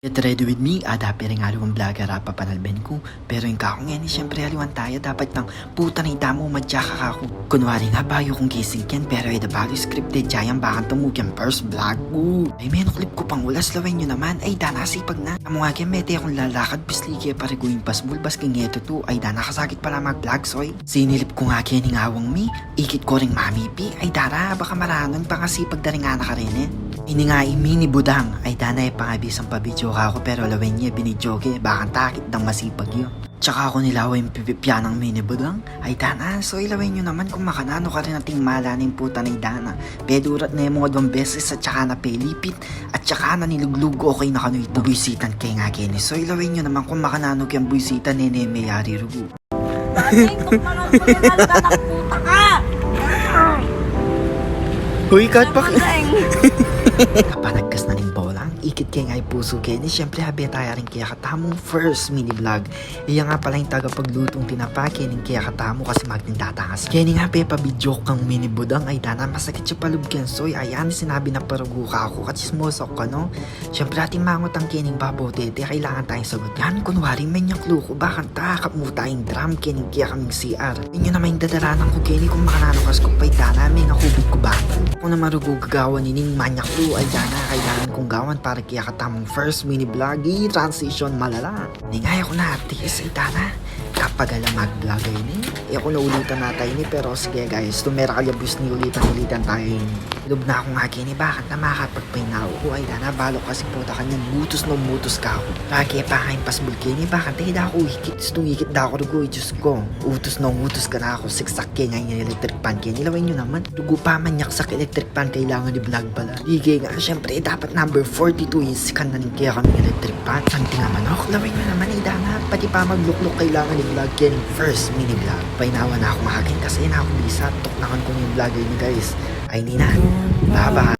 Get ready with me, adapi rin aliwang vlogger papanalben ko. Pero yung kakong yan, siyempre aliwan tayo, dapat ng puta na itamo madya kako. Kunwari nga bayo kong gising yan, pero eda bali scripted jayang bakan tumugyan first vlog ko. Ay men, clip ko pang ulas, lawin nyo naman, ay da nasipag na. Amo nga kaya mete akong lalakad, bisligi pare guing pasbul, basking eto to, ay da nakasakit pala mag-vlog soy. Sinilip ko nga kaya ningawang mi, ikit ko ring mami pi, ay dara, baka marangon pa kasi pagdaring nga nakarin Ini nga mini budang, ay danay pangabis ang pabidyo ako pero lawin niya binidyoge, bakang takit ng masipag yun. Tsaka ako nilaway yung pipipyan ng mini budang, ay dana, so ilawin nyo naman kung makanano ka rin nating malaning puta na dana. Pedurat na yung mga 2 beses at tsaka na pelipit, at tsaka na niluglug okay na kano ito. Buisitan kay nga kini, so ilawin nyo naman kung makanano kayang buisitan ni mayari rugo. Huy, kat pa Kapanagkas na ning bolang, ikit kay nga'y puso kay ni syempre habi tayo rin kaya katamong first mini vlog. Iya nga pala yung tagapaglutong tinapake ning kaya katamo kasi magtindatangas. Kaya ni nga pe pabidyo kang mini budang ay dana masakit siya palubgan soy ayan sinabi na parugo ka ako katsismosok ka no. Syempre ating mangot ang kining babaw tete kailangan tayong sagot. Yan kunwari may niyang kluko bakan takap mo tayong drum kining kaya kaming CR. Inyo na may dadaranan ko kini kung makananokas ko pa'y dana may nakubig ko ba. Kung na marugo gagawa nining manyak lu ay dana kailangan kong gawan para kaya katamong first mini vlog transition malala. Ningaya ko na artist ay dana kapag alam mag-vlog ay ni ako na ulitan na tayo ni pero sige guys tumera kalyabus ni ulitan tayo ni lub na ako nga kini bakit na makapagpainaw ko ay dana balok kasi puta kanyan mutos no mutos ka ako lagi pa kain pasbul kini bakit ay da ako hikit da ako rugo Diyos ko utos no utos ka na ako siksak kanya yung electric pan kini lawin nyo naman dugo pa manyak sa electric pan kailangan ni vlog pala digay nga syempre dapat number 42 yung sikan na rin kaya kami electric pan santi naman ako lawin nyo naman ay dana pati pa maglukluk kailangan ni vlog yan first mini vlog painawa na ako makakin kasi na ako bisa tok naman ko yung vlogger ni guys ay nina baba